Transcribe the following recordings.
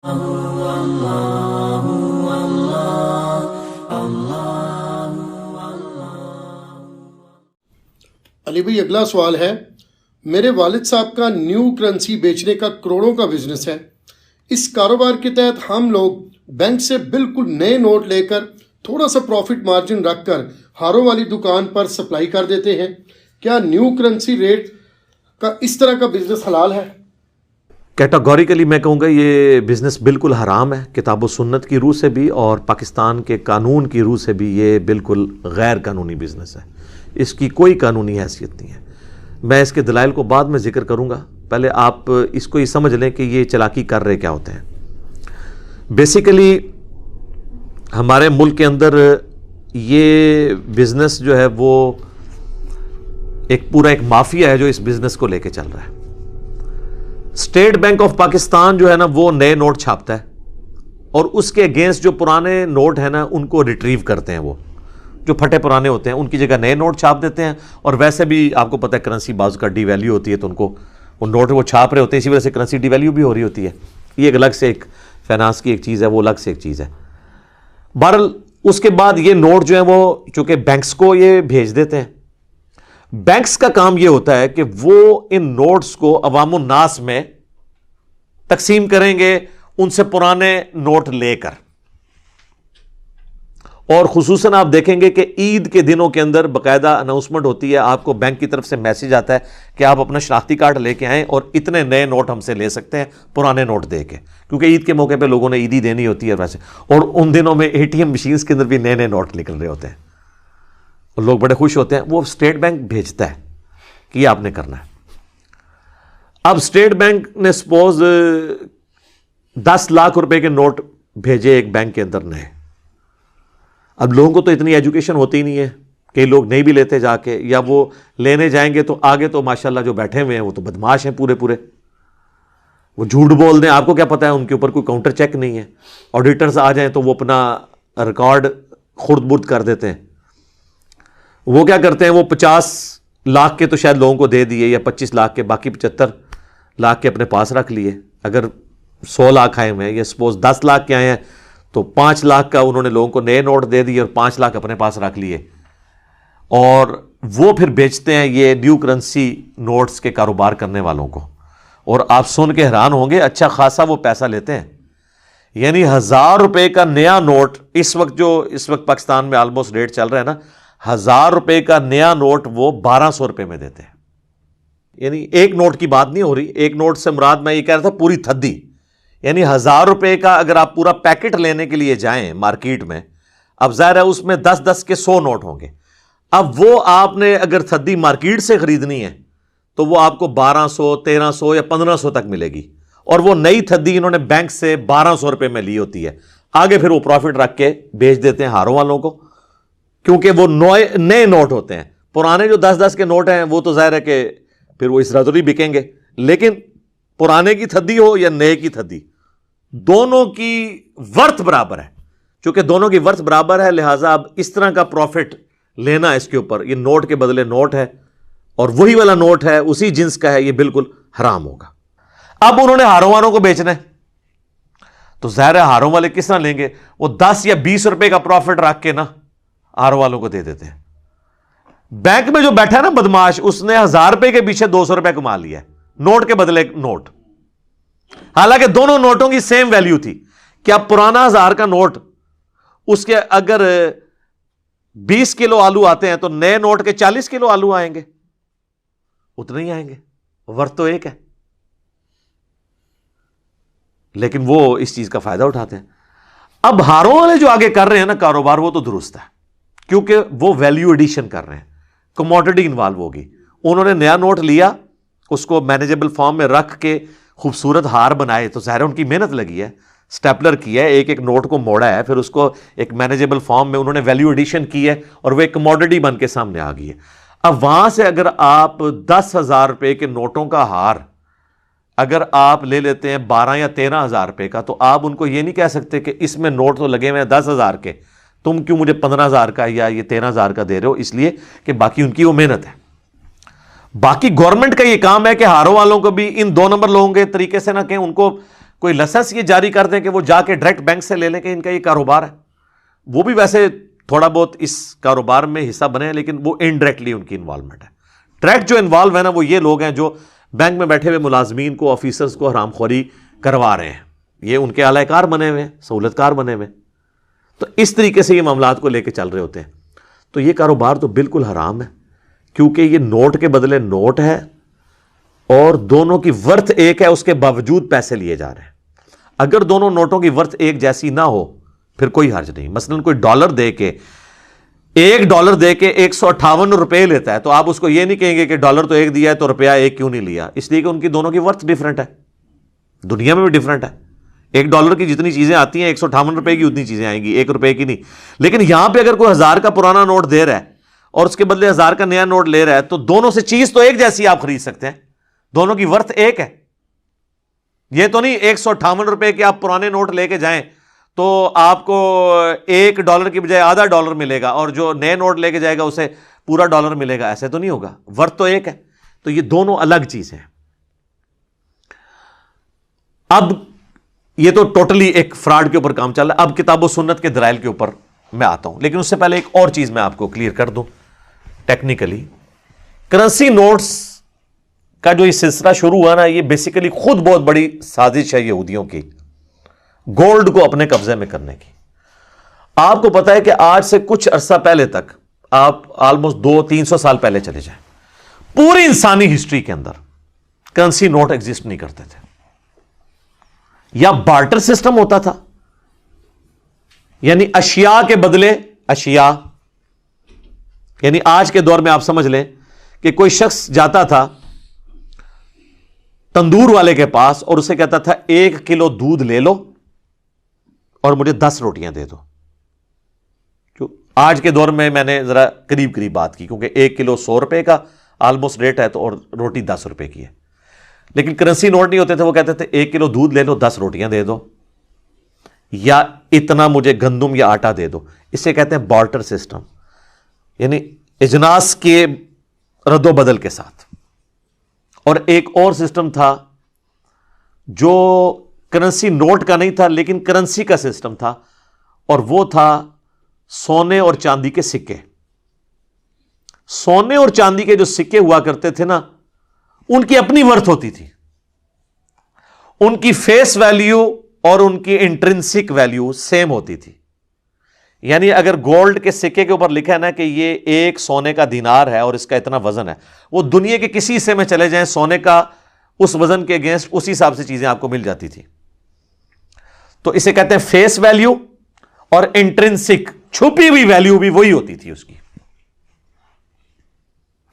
علی بھائی، اگلا سوال ہے، میرے والد صاحب کا نیو کرنسی بیچنے کا کروڑوں کا بزنس ہے۔ اس کاروبار کے تحت ہم لوگ بینک سے بالکل نئے نوٹ لے کر تھوڑا سا پروفٹ مارجن رکھ کر ہاروں والی دکان پر سپلائی کر دیتے ہیں۔ کیا نیو کرنسی ریٹ کا اس طرح کا بزنس حلال ہے؟ کیٹاگوریکلی میں کہوں گا یہ بزنس بالکل حرام ہے، کتاب و سنت کی روح سے بھی اور پاکستان کے قانون کی روح سے بھی یہ بالکل غیر قانونی بزنس ہے، اس کی کوئی قانونی حیثیت نہیں ہے۔ میں اس کے دلائل کو بعد میں ذکر کروں گا، پہلے آپ اس کو یہ سمجھ لیں کہ یہ چلاکی کر رہے کیا ہوتے ہیں۔ بیسیکلی ہمارے ملک کے اندر یہ بزنس جو ہے وہ ایک مافیا ہے جو اس بزنس کو لے کے چل رہا ہے۔ اسٹیٹ بینک آف پاکستان جو ہے نا وہ نئے نوٹ چھاپتا ہے اور اس کے اگینسٹ جو پرانے نوٹ ہیں نا ان کو ریٹریو کرتے ہیں، وہ جو پھٹے پرانے ہوتے ہیں ان کی جگہ نئے نوٹ چھاپ دیتے ہیں۔ اور ویسے بھی آپ کو پتہ ہے کرنسی بعض کا ڈی ویلیو ہوتی ہے، تو ان کو وہ نوٹ وہ چھاپ رہے ہوتے ہیں، اسی وجہ سے کرنسی ڈی ویلیو بھی ہو رہی ہوتی ہے۔ یہ ایک الگ سے ایک فائنانس کی ایک چیز ہے، وہ الگ سے ایک چیز ہے۔ بہرحال اس کے بعد یہ نوٹ جو ہیں وہ چونکہ بینکس کو یہ بھیج دیتے ہیں۔ بینکس کا کام یہ ہوتا ہے کہ وہ ان نوٹس کو عوام الناس میں تقسیم کریں گے ان سے پرانے نوٹ لے کر، اور خصوصاً آپ دیکھیں گے کہ عید کے دنوں کے اندر باقاعدہ اناؤنسمنٹ ہوتی ہے، آپ کو بینک کی طرف سے میسج آتا ہے کہ آپ اپنا شناختی کارڈ لے کے آئیں اور اتنے نئے نوٹ ہم سے لے سکتے ہیں پرانے نوٹ دے کے، کیونکہ عید کے موقع پہ لوگوں نے عیدی دینی ہوتی ہے ویسے، اور ان دنوں میں اے ٹی ایم مشینز کے اندر بھی نئے نئے نوٹ نکل رہے ہوتے ہیں اور لوگ بڑے خوش ہوتے ہیں۔ وہ اسٹیٹ بینک بھیجتا ہے کہ یہ آپ نے کرنا ہے۔ اب اسٹیٹ بینک نے سپوز 10 لاکھ روپے کے نوٹ بھیجے ایک بینک کے اندر نئے۔ اب لوگوں کو تو اتنی ایجوکیشن ہوتی نہیں ہے، کئی لوگ نہیں بھی لیتے جا کے، یا وہ لینے جائیں گے تو آگے تو ماشاءاللہ جو بیٹھے ہوئے ہیں وہ تو بدماش ہیں پورے، وہ جھوٹ بول دیں، آپ کو کیا پتا ہے ان کے اوپر کوئی کاؤنٹر چیک نہیں ہے، آڈیٹرز آ جائیں تو وہ اپنا ریکارڈ خرد برد کر دیتے ہیں۔ وہ کیا کرتے ہیں، وہ 50 لاکھ کے تو شاید لوگوں کو دے دیے یا 25 لاکھ کے، باقی 75 لاکھ کے اپنے پاس رکھ لیے۔ اگر 100 لاکھ آئے ہوئے ہیں یا سپوز 10 لاکھ کے آئے ہیں تو 5 لاکھ کا انہوں نے لوگوں کو نئے نوٹ دے دیے اور 5 لاکھ اپنے پاس رکھ لیے، اور وہ پھر بیچتے ہیں یہ نیو کرنسی نوٹس کے کاروبار کرنے والوں کو۔ اور آپ سن کے حیران ہوں گے، اچھا خاصا وہ پیسہ لیتے ہیں، یعنی 1000 روپے کا نیا نوٹ اس وقت پاکستان میں آلموسٹ ریٹ چل رہا ہے نا، 1000 روپے کا نیا نوٹ وہ 1200 روپے میں دیتے ہیں۔ یعنی ایک نوٹ کی بات نہیں ہو رہی، ایک نوٹ سے مراد میں یہ کہہ رہا تھا پوری تھدی، یعنی 1000 روپے کا اگر آپ پورا پیکٹ لینے کے لیے جائیں مارکیٹ میں، اب ظاہر ہے اس میں 10 کے 100 نوٹ ہوں گے، اب وہ آپ نے اگر تھدی مارکیٹ سے خریدنی ہے تو وہ آپ کو 1200، 1300 یا 1500 تک ملے گی، اور وہ نئی تھدی انہوں نے بینک سے 1200 روپے میں لی ہوتی ہے۔ آگے پھر وہ پروفٹ رکھ کے بیچ دیتے ہیں ہاروں والوں کو، کیونکہ وہ نئے نوٹ ہوتے ہیں۔ پرانے جو 10 کے نوٹ ہیں وہ تو ظاہر ہے کہ پھر وہ اس طرح تو نہیں بکیں گے، لیکن پرانے کی تھدی ہو یا نئے کی تھدی، دونوں کی ورتھ برابر ہے۔ چونکہ دونوں کی ورتھ برابر ہے لہٰذا اب اس طرح کا پروفٹ لینا اس کے اوپر، یہ نوٹ کے بدلے نوٹ ہے اور وہی والا نوٹ ہے اسی جنس کا ہے، یہ بالکل حرام ہوگا۔ اب انہوں نے ہاروں والوں کو بیچنا ہے تو ظاہر ہے ہاروں والے کس طرح لیں گے، وہ 10 یا 20 روپے کا پروفٹ رکھ کے نا ہاروں والوں کو دے دیتے ہیں۔ بینک میں جو بیٹھا ہے نا بدماش، اس نے 1000 روپے کے پیچھے 200 روپے کما لیا ہے، نوٹ کے بدلے نوٹ، حالانکہ دونوں نوٹوں کی سیم ویلیو تھی۔ کیا پرانا 1000 کا نوٹ، اس کے اگر 20 کلو آلو آتے ہیں تو نئے نوٹ کے 40 کلو آلو آئیں گے؟ اتنے ہی آئیں گے، ورتھ تو ایک ہے، لیکن وہ اس چیز کا فائدہ اٹھاتے ہیں۔ اب ہاروں والے جو آگے کر رہے ہیں نا کاروبار، وہ تو درست ہے، کیونکہ وہ ویلیو ایڈیشن کر رہے ہیں، کموڈٹی انوالو ہوگی۔ انہوں نے نیا نوٹ لیا، اس کو مینیجیبل فارم میں رکھ کے خوبصورت ہار بنائے، تو ظاہر ان کی محنت لگی ہے، سٹیپلر کیا ہے، ایک نوٹ کو موڑا ہے، پھر اس کو ایک مینیجیبل فارم میں انہوں نے ویلیو ایڈیشن کی ہے اور وہ ایک کموڈٹی بن کے سامنے آ گئی ہے۔ اب وہاں سے اگر آپ 10,000 روپے کے نوٹوں کا ہار اگر آپ لے لیتے ہیں 12 یا 13,000 روپے کا، تو آپ ان کو یہ نہیں کہہ سکتے کہ اس میں نوٹ تو لگے ہوئے ہیں 10,000 کے، تم کیوں مجھے 15,000 کا یا یہ 13,000 کا دے رہے ہو؟ اس لیے کہ باقی ان کی وہ محنت ہے۔ باقی گورنمنٹ کا یہ کام ہے کہ ہاروں والوں کو بھی ان 2 نمبر لوگوں کے طریقے سے نہ کہیں، ان کو کوئی لائسنس یہ جاری کر دیں کہ وہ جا کے ڈائریکٹ بینک سے لے لیں کہ ان کا یہ کاروبار ہے. وہ بھی ویسے تھوڑا بہت اس کاروبار میں حصہ بنے ہیں, لیکن وہ انڈائریکٹلی ان کی انوالومنٹ ہے. ڈائریکٹ جو انوالو ہے نا وہ یہ لوگ ہیں جو بینک میں بیٹھے ہوئے ملازمین کو, آفیسرز کو حرام خوری کروا رہے ہیں. یہ ان کے اعلی کار بنے ہوئے ہیں, سہولت کار بنے ہوئے. تو اس طریقے سے یہ معاملات کو لے کے چل رہے ہوتے ہیں. تو یہ کاروبار تو بالکل حرام ہے, کیونکہ یہ نوٹ کے بدلے نوٹ ہے اور دونوں کی ورتھ ایک ہے, اس کے باوجود پیسے لیے جا رہے ہیں. اگر دونوں نوٹوں کی ورتھ ایک جیسی نہ ہو پھر کوئی حرج نہیں. مثلا کوئی ڈالر دے کے $1 دے کے 158 روپے لیتا ہے, تو آپ اس کو یہ نہیں کہیں گے کہ ڈالر تو ایک دیا ہے تو روپیہ ایک کیوں نہیں لیا, اس لیے کہ ان کی دونوں کی ورتھ ڈفرنٹ ہے, دنیا میں بھی ڈفرنٹ ہے. $1 کی جتنی چیزیں آتی ہیں 158 روپے کی اتنی چیزیں آئیں گی, $1 کی نہیں. لیکن یہاں پہ اگر کوئی 1000 کا پرانا نوٹ دے رہا ہے اور اس کے بدلے 1000 کا نیا نوٹ لے رہا ہے, تو دونوں سے چیز تو ایک جیسی آپ خرید سکتے ہیں, دونوں کی ورتھ ایک ہے. یہ تو نہیں 158 روپے کے آپ پرانے نوٹ لے کے جائیں تو آپ کو $1 کی بجائے آدھا ڈالر ملے گا, اور جو نئے نوٹ لے کے جائے گا اسے پورا ڈالر ملے گا. ایسے تو نہیں ہوگا, ورتھ تو ایک ہے. تو یہ دونوں الگ چیزیں ہیں. اب یہ تو ٹوٹلی ایک فراڈ کے اوپر کام چل رہا ہے. اب کتاب و سنت کے دلائل کے اوپر میں آتا ہوں, لیکن اس سے پہلے ایک اور چیز میں آپ کو کلیئر کر دوں. ٹیکنیکلی کرنسی نوٹس کا جو یہ سلسلہ شروع ہوا نا, یہ بیسیکلی خود بہت بڑی سازش ہے یہودیوں کی, گولڈ کو اپنے قبضے میں کرنے کی. آپ کو پتا ہے کہ آج سے کچھ عرصہ پہلے تک, آپ آلموسٹ 200-300 سال پہلے چلے جائیں, پوری انسانی ہسٹری کے اندر کرنسی نوٹ ایگزسٹ نہیں کرتے تھے. یا بارٹر سسٹم ہوتا تھا, یعنی اشیاء کے بدلے اشیاء. یعنی آج کے دور میں آپ سمجھ لیں کہ کوئی شخص جاتا تھا تندور والے کے پاس اور اسے کہتا تھا 1 کلو دودھ لے لو اور مجھے 10 روٹیاں دے دو. آج کے دور میں نے ذرا قریب بات کی, کیونکہ 1 کلو 100 روپے کا آلموسٹ ریٹ ہے, تو اور روٹی 10 روپے کی ہے. لیکن کرنسی نوٹ نہیں ہوتے تھے, وہ کہتے تھے 1 کلو دودھ لے لو, 10 روٹیاں دے دو, یا اتنا مجھے گندم یا آٹا دے دو. اسے کہتے ہیں بارٹر سسٹم, یعنی اجناس کے رد و بدل کے ساتھ. اور ایک اور سسٹم تھا جو کرنسی نوٹ کا نہیں تھا لیکن کرنسی کا سسٹم تھا, اور وہ تھا سونے اور چاندی کے سکے. سونے اور چاندی کے جو سکے ہوا کرتے تھے نا, ان کی اپنی ورتھ ہوتی تھی, ان کی فیس ویلیو اور ان کی انٹرنسک ویلیو سیم ہوتی تھی. یعنی اگر گولڈ کے سکے کے اوپر لکھا ہے نا کہ یہ 1 سونے کا دینار ہے اور اس کا اتنا وزن ہے, وہ دنیا کے کسی حصے میں چلے جائیں سونے کا اس وزن کے اگینسٹ اسی حساب سے چیزیں آپ کو مل جاتی تھی. تو اسے کہتے ہیں فیس ویلیو, اور انٹرنسک چھپی ہوئی ویلیو بھی وہی ہوتی تھی اس کی.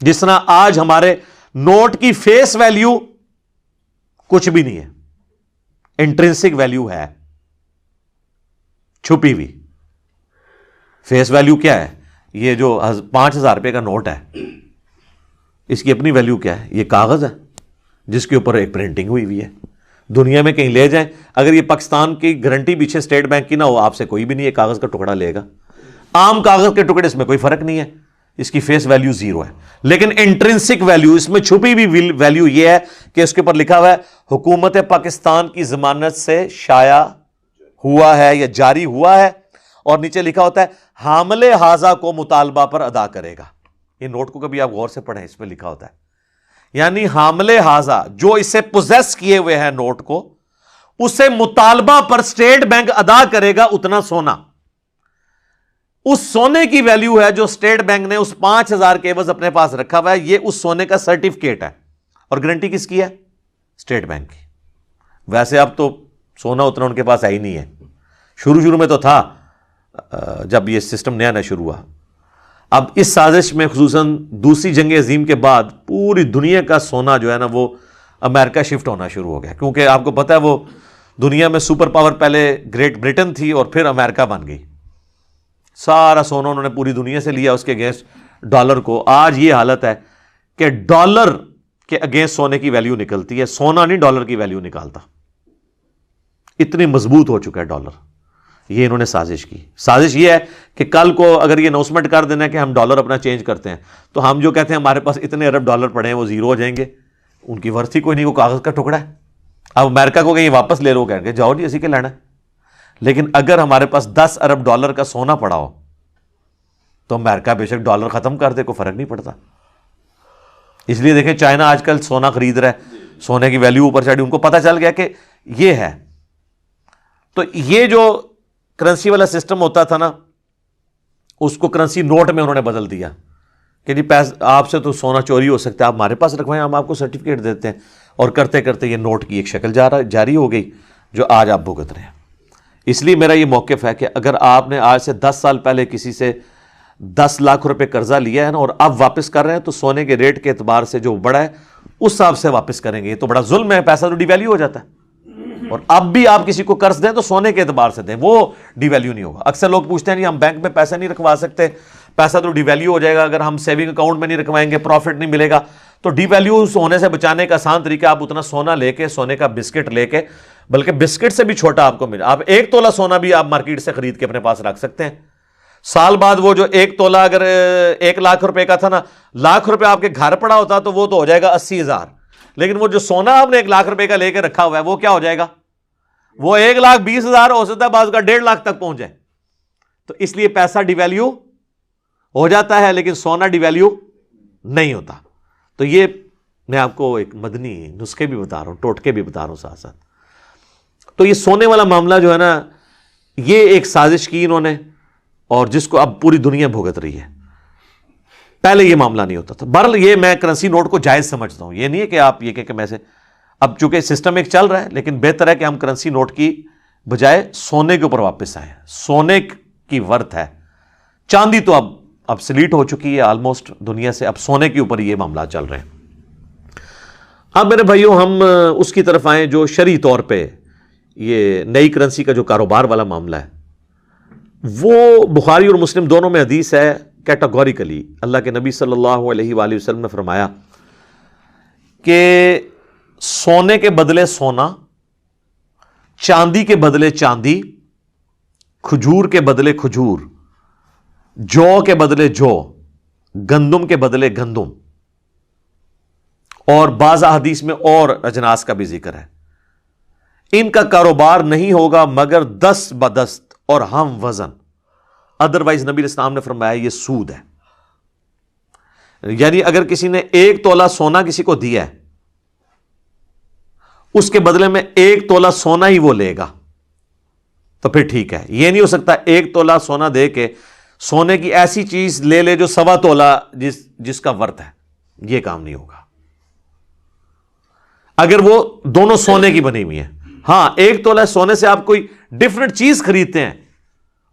جس طرح آج ہمارے نوٹ کی فیس ویلیو کچھ بھی نہیں ہے, انٹرنسک ویلیو ہے چھپی ہوئی. فیس ویلیو کیا ہے؟ یہ جو 5000 روپے کا نوٹ ہے, اس کی اپنی ویلیو کیا ہے؟ یہ کاغذ ہے جس کے اوپر ایک پرنٹنگ ہوئی ہے. دنیا میں کہیں لے جائیں, اگر یہ پاکستان کی گارنٹی پیچھے اسٹیٹ بینک کی نہ ہو, آپ سے کوئی بھی نہیں یہ کاغذ کا ٹکڑا لے گا. عام کاغذ کے ٹکڑے, اس میں کوئی فرق نہیں ہے, اس کی فیس ویلیو 0 ہے. لیکن انٹرنسک ویلیو, اس میں چھپی ہوئی ویلیو یہ ہے کہ اس کے اوپر لکھا ہوا ہے حکومت پاکستان کی ضمانت سے شائع ہوا ہے یا جاری ہوا ہے, اور نیچے لکھا ہوتا ہے حامل حاضہ کو مطالبہ پر ادا کرے گا. یہ نوٹ کو کبھی آپ غور سے پڑھیں, اس میں لکھا ہوتا ہے یعنی حامل حاضہ جو اسے پوزیس کیے ہوئے ہیں نوٹ کو, اسے مطالبہ پر اسٹیٹ بینک ادا کرے گا اتنا سونا. اس سونے کی ویلیو ہے جو اسٹیٹ بینک نے اس 5000 کے عوض اپنے پاس رکھا ہوا ہے, یہ اس سونے کا سرٹیفکیٹ ہے. اور گارنٹی کس کی ہے؟ اسٹیٹ بینک کی. ویسے اب تو سونا اتنا ان کے پاس ہے ہی نہیں ہے. شروع میں تو تھا جب یہ سسٹم نیا شروع ہوا. اب اس سازش میں خصوصاً دوسری جنگ عظیم کے بعد پوری دنیا کا سونا جو ہے نا وہ امریکہ شفٹ ہونا شروع ہو گیا, کیونکہ آپ کو پتا ہے وہ دنیا میں سپر پاور پہلے گریٹ برٹن تھی اور پھر امریکہ بن گئی. سارا سونا انہوں نے پوری دنیا سے لیا اس کے اگینسٹ ڈالر کو. آج یہ حالت ہے کہ ڈالر کے اگینسٹ سونے کی ویلیو نکلتی ہے, سونا نہیں ڈالر کی ویلیو نکالتا. اتنی مضبوط ہو چکا ہے ڈالر. یہ انہوں نے سازش کی. سازش یہ ہے کہ کل کو اگر یہ اناؤنسمنٹ کر دینا کہ ہم ڈالر اپنا چینج کرتے ہیں, تو ہم جو کہتے ہیں ہمارے پاس اتنے ارب ڈالر پڑے ہیں وہ 0 ہو جائیں گے. ان کی ورتھ ہی کوئی نہیں, وہ کاغذ کا ٹکڑا ہے. اب امریکہ کو کہیں واپس لے لو، کہیں گے جاؤ جی اسی کے لینا ہے. لیکن اگر ہمارے پاس 10 ارب ڈالر کا سونا پڑا ہو تو امریکہ بے شک ڈالر ختم کر دے، کوئی فرق نہیں پڑتا. اس لیے دیکھیں چائنا آج کل سونا خرید رہا ہے، سونے کی ویلیو اوپر چڑھی، ان کو پتہ چل گیا کہ یہ ہے. تو یہ جو کرنسی والا سسٹم ہوتا تھا نا، اس کو کرنسی نوٹ میں انہوں نے بدل دیا کہ جی آپ سے تو سونا چوری ہو سکتا ہے، آپ ہمارے پاس رکھوائیں، ہم آپ کو سرٹیفکیٹ دیتے ہیں. اور کرتے کرتے یہ نوٹ کی ایک شکل جاری ہو گئی جو آج آپ بھگت رہے ہیں. اس لیے میرا یہ موقف ہے کہ اگر آپ نے آج سے 10 سال پہلے کسی سے 10 لاکھ روپے قرضہ لیا ہے نا اور اب واپس کر رہے ہیں، تو سونے کے ریٹ کے اعتبار سے جو بڑا ہے اس حساب سے واپس کریں گے. یہ تو بڑا ظلم ہے، پیسہ تو ڈی ویلیو ہو جاتا ہے. اور اب بھی آپ کسی کو قرض دیں تو سونے کے اعتبار سے دیں، وہ ڈی ویلیو نہیں ہوگا. اکثر لوگ پوچھتے ہیں جی ہم بینک میں پیسہ نہیں رکھوا سکتے، پیسہ تو ڈی ویلیو ہو جائے گا، اگر ہم سیونگ اکاؤنٹ میں نہیں رکھوائیں گے پروفٹ نہیں ملے گا. تو ڈی ویلیو ہونے سے بچانے کا آسان طریقہ، آپ اتنا سونا لے کے، سونے کا بسکٹ لے کے، بلکہ بسکٹ سے بھی چھوٹا آپ کو ملے، آپ 1 تولہ سونا بھی آپ مارکیٹ سے خرید کے اپنے پاس رکھ سکتے ہیں. سال بعد وہ جو 1 تولہ اگر 1 لاکھ روپے کا تھا نا، لاکھ روپے آپ کے گھر پڑا ہوتا تو وہ تو ہو جائے گا 80,000. لیکن وہ جو سونا آپ نے 1 لاکھ روپے کا لے کے رکھا ہوا ہے وہ کیا ہو جائے گا؟ وہ 1,20,000 ہو سکتا ہے، بعض کا 1.5 لاکھ تک پہنچ جائے. تو اس لیے پیسہ ڈی ویلیو ہو جاتا ہے لیکن سونا ڈی ویلیو نہیں ہوتا. تو یہ میں آپ کو ایک مدنی نسخے بھی بتا رہا ہوں، ٹوٹکے بھی بتا رہا ہوں ساتھ ساتھ. تو یہ سونے والا معاملہ جو ہے نا، یہ ایک سازش کی انہوں نے، اور جس کو اب پوری دنیا بھگت رہی ہے. پہلے یہ معاملہ نہیں ہوتا تھا. بہرحال یہ میں کرنسی نوٹ کو جائز سمجھتا ہوں، یہ نہیں ہے کہ آپ یہ کہ میں سے، اب چونکہ سسٹم ایک چل رہا ہے، لیکن بہتر ہے کہ ہم کرنسی نوٹ کی بجائے سونے کے اوپر واپس آئیں. سونے کی ورتھ ہے، چاندی تو اب سلیٹ ہو چکی ہے آلموسٹ دنیا سے، اب سونے کے اوپر یہ معاملات چل رہے ہیں. اب میرے بھائیوں ہم اس کی طرف آئیں جو شرعی طور پہ یہ نئی کرنسی کا جو کاروبار والا معاملہ ہے. وہ بخاری اور مسلم دونوں میں حدیث ہے کیٹاگوریکلی. اللہ کے نبی صلی اللہ علیہ وآلہ وسلم نے فرمایا کہ سونے کے بدلے سونا، چاندی کے بدلے چاندی، کھجور کے بدلے کھجور، جو کے بدلے جو، گندم کے بدلے گندم، اور بعض احادیث میں اور اجناس کا بھی ذکر ہے، ان کا کاروبار نہیں ہوگا مگر دست بدست اور ہم وزن. ادروائز نبی اسلام نے فرمایا یہ سود ہے. یعنی اگر کسی نے 1 تولہ سونا کسی کو دیا ہے، اس کے بدلے میں 1 تولہ سونا ہی وہ لے گا تو پھر ٹھیک ہے. یہ نہیں ہو سکتا 1 تولہ سونا دے کے سونے کی ایسی چیز لے لے جو 1.25 تولہ جس کا ورت ہے. یہ کام نہیں ہوگا اگر وہ دونوں سونے کی بنی ہوئی ہیں. ہاں 1 تولہ سونے سے آپ کوئی ڈفرنٹ چیز خریدتے ہیں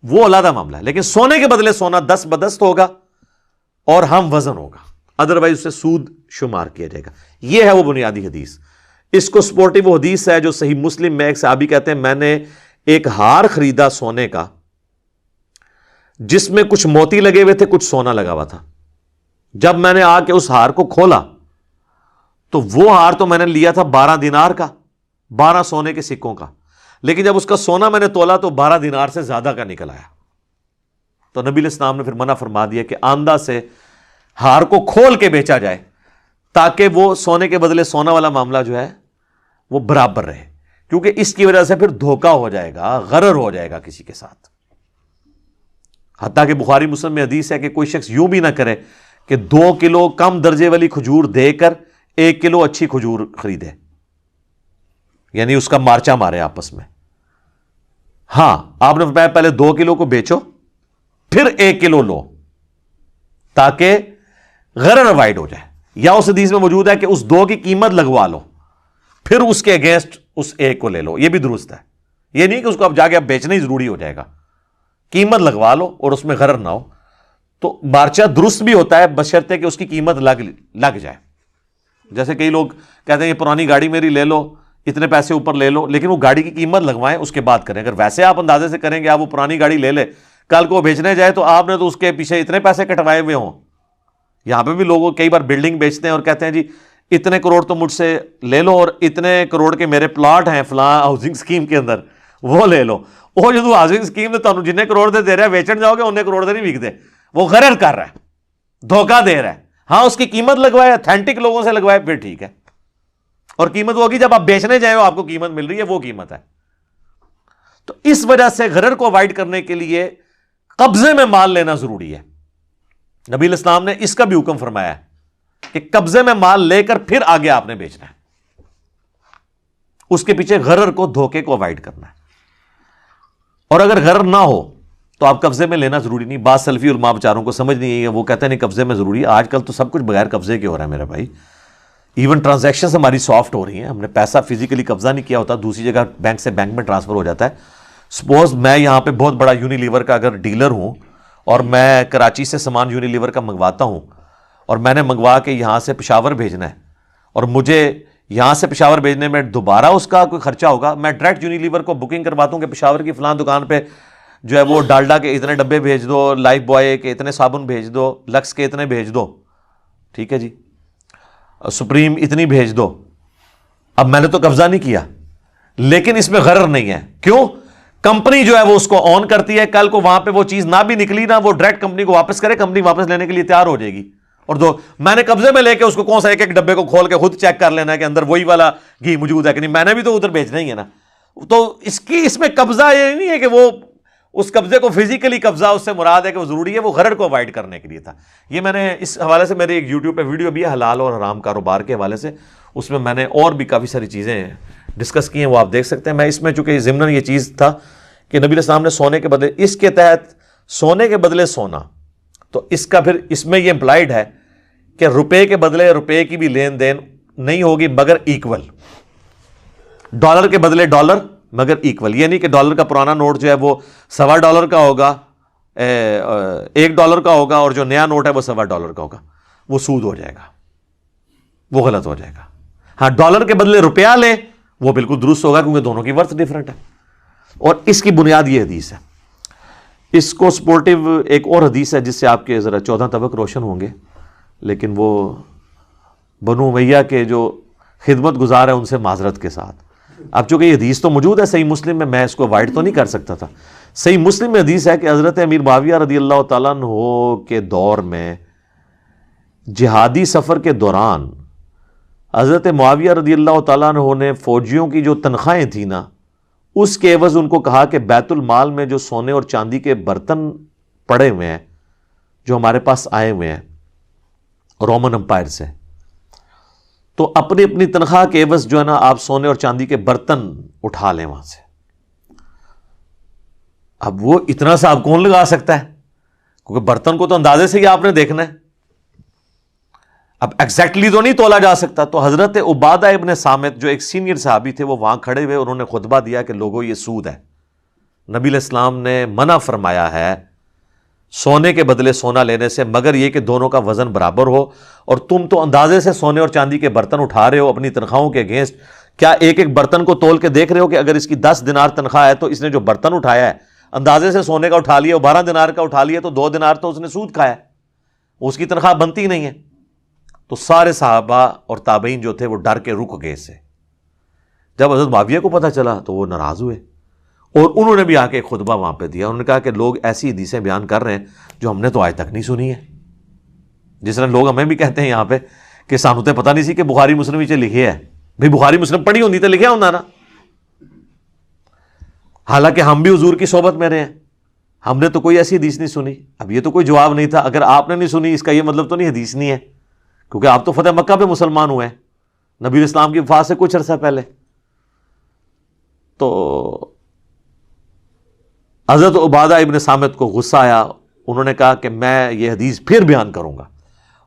وہ علیحدہ معاملہ ہے، لیکن سونے کے بدلے سونا دست بدست ہوگا اور ہم وزن ہوگا، ادروائز اسے سود شمار کیا جائے گا. یہ ہے وہ بنیادی حدیث. اس کو سپورٹی وہ حدیث ہے جو صحیح مسلم میں ایک صحابی کہتے ہیں میں نے ایک ہار خریدا سونے کا جس میں کچھ موتی لگے ہوئے تھے، کچھ سونا لگا ہوا تھا. جب میں نے آ کے اس ہار کو کھولا تو وہ ہار تو میں نے لیا تھا 12 دینار کا، 12 سونے کے سکوں کا، لیکن جب اس کا سونا میں نے تولا تو 12 دینار سے زیادہ کا نکل آیا. تو نبی علیہ السلام نے پھر منع فرما دیا کہ آندہ سے ہار کو کھول کے بیچا جائے تاکہ وہ سونے کے بدلے سونا والا معاملہ جو ہے وہ برابر رہے، کیونکہ اس کی وجہ سے پھر دھوکہ ہو جائے گا، غرر ہو جائے گا کسی کے ساتھ. حتیٰ کہ بخاری مسلم میں حدیث ہے کہ کوئی شخص یوں بھی نہ کرے کہ 2 کلو کم درجے والی کھجور دے کر 1 کلو اچھی کھجور خریدے، یعنی اس کا مارچا مارے آپس میں. ہاں آپ نے فرمایا پہلے 2 کلو کو بیچو پھر 1 کلو لو تاکہ غرر اوائڈ ہو جائے. یا اس حدیث میں موجود ہے کہ اس 2 کی قیمت لگوا لو پھر اس کے اگینسٹ اس 1 کو لے لو. یہ بھی درست ہے. یہ نہیں کہ اس کو اب جا کے اب بیچنا ہی ضروری ہو جائے گا، قیمت لگوا لو اور اس میں غرر نہ ہو. تو مارچا درست بھی ہوتا ہے بشرطے کہ اس کی قیمت لگ جائے. جیسے کئی لوگ کہتے ہیں یہ پرانی گاڑی میری لے لو، اتنے پیسے اوپر لے لو، لیکن وہ گاڑی کی قیمت لگوائیں اس کے بعد کریں. اگر ویسے آپ اندازے سے کریں گے آپ وہ پرانی گاڑی لے لے، کل کو بیچنے جائے تو آپ نے تو اس کے پیچھے اتنے پیسے کٹوائے ہوئے ہوں. یہاں پہ بھی لوگ کئی بار بلڈنگ بیچتے ہیں اور کہتے ہیں جی اتنے کروڑ تو مجھ سے لے لو اور اتنے کروڑ کے میرے پلاٹ ہیں فلاں ہاؤسنگ اسکیم کے اندر، وہ لے لو. وہ جو ہاؤسنگ اسکیم نے تمہیں جن کروڑ دے رہا ہے بیچن جاؤ گے انہیں کروڑ دے نہیں بک دے. وہ غرر کر رہا ہے، دھوکہ دے رہا ہے. ہاں اس کی قیمت لگوائے، اتھینٹک لوگوں سے لگوائے پھر ٹھیک ہے. اور قیمت وہ ہوگی جب آپ بیچنے جائیں آپ کو قیمت مل رہی ہے، وہ قیمت ہے. تو اس وجہ سے غرر کو اوائڈ کرنے کے لیے قبضے میں مال لینا ضروری ہے. نبی علیہ السلام نے اس کا بھی حکم فرمایا ہے کہ قبضے میں مال لے کر پھر آگے آپ نے بیچنا ہے. اس کے پیچھے غرر کو، دھوکے کو اوائڈ کرنا ہے. اور اگر غرر نہ ہو تو آپ قبضے میں لینا ضروری نہیں. بعض سلفی علماء بیچاروں کو سمجھ نہیں ہے، وہ کہتے ہیں نہیں قبضے میں ضروری ہے. آج کل تو سب کچھ بغیر قبضے کے ہو رہا ہے میرے بھائی. ایون ٹرانزیکشنز ہماری سافٹ ہو رہی ہیں. ہم نے پیسہ فزیکلی قبضہ نہیں کیا ہوتا، دوسری جگہ بینک سے بینک میں ٹرانسفر ہو جاتا ہے. سپوز میں یہاں پہ بہت بڑا یونیلیور کا اگر ڈیلر ہوں اور میں کراچی سے سامان یونیلیور کا منگواتا ہوں اور میں نے منگوا کے یہاں سے پشاور بھیجنا ہے اور مجھے یہاں سے پشاور بھیجنے میں دوبارہ اس کا کوئی خرچہ ہوگا، میں ڈائریکٹ یونیلیور کو بکنگ کرواتا ہوں کہ پشاور کی فلاں دکان پہ جو ہے وہ ڈالڈا کے اتنے ڈبے بھیج دو، لائف بوائے کے اتنے صابن بھیج دو، لکس کے اتنے بھیج دو، ٹھیک ہے جی، سپریم اتنی بھیج دو. اب میں نے تو قبضہ نہیں کیا، لیکن اس میں غرر نہیں ہے. کیوں؟ کمپنی جو ہے وہ اس کو آن کرتی ہے. کل کو وہاں پہ وہ چیز نہ بھی نکلی نا، وہ ڈائریکٹ کمپنی کو واپس کرے، کمپنی واپس لینے کے لیے تیار ہو جائے گی. اور میں نے قبضے میں لے کے اس کو کون سا ایک ایک ڈبے کو کھول کے خود چیک کر لینا ہے کہ اندر وہی والا گھی موجود ہے کہ نہیں، میں نے بھی تو ادھر بیچنا ہی ہے نا. تو اس میں قبضہ یہ نہیں ہے کہ وہ اس قبضے کو فزیکلی قبضہ اس سے مراد ہے کہ وہ ضروری ہے، وہ غرر کو اوائڈ کرنے کے لیے تھا. یہ میں نے اس حوالے سے میرے ایک یوٹیوب پہ ویڈیو بھی ہے حلال اور حرام کاروبار کے حوالے سے، اس میں نے اور بھی کافی ساری چیزیں ڈسکس کی ہیں، وہ آپ دیکھ سکتے ہیں. میں اس میں چونکہ ضمن یہ چیز تھا کہ نبی علیہ السلام نے سونے کے بدلے، اس کے تحت سونے کے بدلے سونا، تو اس کا پھر اس میں یہ امپلائڈ ہے کہ روپے کے بدلے روپے کی بھی لین دین نہیں ہوگی مگر ایکول. ڈالر کے بدلے ڈالر مگر ایکول. یہ نہیں کہ ڈالر کا پرانا نوٹ جو ہے وہ $1.25 کا ہوگا، $1 کا ہوگا، اور جو نیا نوٹ ہے وہ $1.25 کا ہوگا. وہ سود ہو جائے گا، وہ غلط ہو جائے گا. ہاں ڈالر کے بدلے روپیہ لے وہ بالکل درست ہوگا کیونکہ دونوں کی ورتھ ڈیفرنٹ ہے. اور اس کی بنیاد یہ حدیث ہے. اس کو سپورٹیو ایک اور حدیث ہے جس سے آپ کے ذرا 14 طبق روشن ہوں گے، لیکن وہ بنو امیہ کے جو خدمت گزار ہیں ان سے معذرت کے ساتھ. اب چونکہ یہ حدیث تو موجود ہے صحیح مسلم میں اس کو اوائڈ تو نہیں کر سکتا تھا. صحیح مسلم میں حدیث ہے کہ حضرت امیر معاویہ رضی اللہ تعالیٰ عنہ کے دور میں جہادی سفر کے دوران حضرت معاویہ رضی اللہ تعالیٰ عنہ نے فوجیوں کی جو تنخواہیں تھیں نا، اس کے عوض ان کو کہا کہ بیت المال میں جو سونے اور چاندی کے برتن پڑے ہوئے ہیں جو ہمارے پاس آئے ہوئے ہیں رومن امپائر سے، تو اپنی اپنی تنخواہ کے عوض جو ہے نا آپ سونے اور چاندی کے برتن اٹھا لیں وہاں سے. اب وہ اتنا سا آپ کون لگا سکتا ہے، کیونکہ برتن کو تو اندازے سے ہی آپ نے دیکھنا ہے، اب ایگزیکٹلی تو نہیں تولا جا سکتا. تو حضرت عبادہ ابن صامت جو ایک سینئر صحابی تھے وہ وہاں کھڑے ہوئے، انہوں نے خطبہ دیا کہ لوگوں یہ سود ہے. نبی علیہ السلام نے منع فرمایا ہے سونے کے بدلے سونا لینے سے مگر یہ کہ دونوں کا وزن برابر ہو. اور تم تو اندازے سے سونے اور چاندی کے برتن اٹھا رہے ہو اپنی تنخواہوں کے اگینسٹ. کیا ایک ایک برتن کو تول کے دیکھ رہے ہو کہ اگر اس کی 10 دینار تنخواہ ہے تو اس نے جو برتن اٹھایا ہے اندازے سے سونے کا اٹھا لیا، 12 دینار کا اٹھا لیا، تو 2 دینار تو اس نے سود کھایا ہے، اس کی تنخواہ بنتی نہیں ہے. تو سارے صحابہ اور تابعین جو تھے وہ ڈر کے رک گئے سے. جب حضرت معاویہ کو پتہ چلا تو وہ ناراض ہوئے اور انہوں نے بھی آ کے ایک خطبہ وہاں پہ دیا. انہوں نے کہا کہ لوگ ایسی حدیثیں بیان کر رہے ہیں جو ہم نے تو آج تک نہیں سنی ہے. جس طرح لوگ ہمیں بھی کہتے ہیں یہاں پہ کہ سانو تے پتہ نہیں سی کہ بخاری مسلم وچ لکھے ہے. بھئی بخاری مسلم پڑھی ہوندی تے لکھیا ہوندا نا. حالانکہ ہم بھی حضور کی صحبت میں رہے ہیں، ہم نے تو کوئی ایسی حدیث نہیں سنی. اب یہ تو کوئی جواب نہیں تھا. اگر آپ نے نہیں سنی اس کا یہ مطلب تو نہیں حدیث نہیں ہے، کیونکہ آپ تو فتح مکہ پہ مسلمان ہوئے ہیں نبی علیہ السلام کی وفات سے کچھ عرصہ پہلے. تو حضرت عبادہ ابن صامت کو غصہ آیا. انہوں نے کہا کہ میں یہ حدیث پھر بیان کروں گا.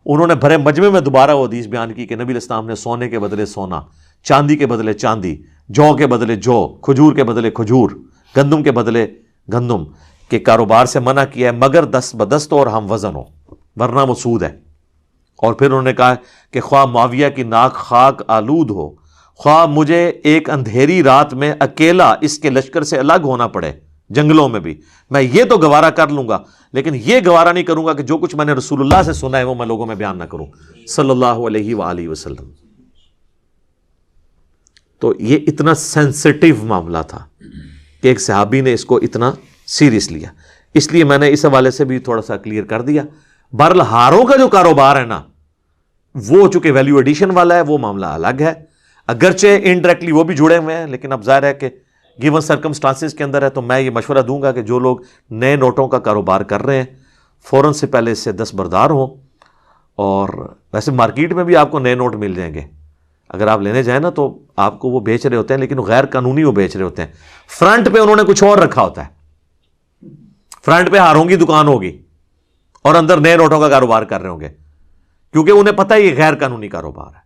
انہوں نے بھرے مجمع میں دوبارہ وہ حدیث بیان کی کہ نبی علیہ السلام نے سونے کے بدلے سونا، چاندی کے بدلے چاندی، جو کے بدلے جو، کھجور کے بدلے کھجور، گندم کے بدلے گندم کے کاروبار سے منع کیا ہے مگر دست بدست اور ہم وزن ہو، ورنہ وہ سود ہے. اور پھر انہوں نے کہا کہ خواہ معاویہ کی ناک خاک آلود ہو، خواہ مجھے ایک اندھیری رات میں اکیلا اس کے لشکر سے الگ ہونا پڑے جنگلوں میں بھی، میں یہ تو گوارا کر لوں گا، لیکن یہ گوارا نہیں کروں گا کہ جو کچھ میں نے رسول اللہ سے سنا ہے وہ میں لوگوں میں بیان نہ کروں صلی اللہ علیہ وآلہ وسلم. تو یہ اتنا سینسٹیو معاملہ تھا کہ ایک صحابی نے اس کو اتنا سیریس لیا. اس لیے میں نے اس حوالے سے بھی تھوڑا سا کلیئر کر دیا. بہرحال ہاروں کا جو کاروبار ہے نا وہ چونکہ ویلیو ایڈیشن والا ہے وہ معاملہ الگ ہے. اگرچہ انڈائریکٹلی وہ بھی جڑے ہوئے ہیں، لیکن اب ظاہر ہے کہ گیون سرکمسٹانسز کے اندر ہے، تو میں یہ مشورہ دوں گا کہ جو لوگ نئے نوٹوں کا کاروبار کر رہے ہیں فوراً سے پہلے اس سے دستبردار ہوں. اور ویسے مارکیٹ میں بھی آپ کو نئے نوٹ مل جائیں گے، اگر آپ لینے جائیں نا تو آپ کو وہ بیچ رہے ہوتے ہیں، لیکن غیر قانونی وہ بیچ رہے ہوتے ہیں. فرنٹ پہ انہوں نے کچھ اور رکھا ہوتا ہے، فرنٹ پہ ہاروں کی دکان ہوگی اور اندر نئے نوٹوں کا کاروبار کر رہے ہوں گے، کیونکہ انہیں پتہ ہے یہ غیر قانونی کاروبار ہے.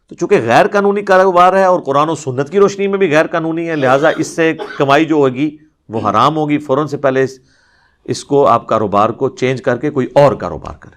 تو چونکہ غیر قانونی کاروبار ہے اور قرآن و سنت کی روشنی میں بھی غیر قانونی ہے، لہٰذا اس سے کمائی جو ہوگی وہ حرام ہوگی. فوراً سے پہلے اس کو آپ کاروبار کو چینج کر کے کوئی اور کاروبار کریں.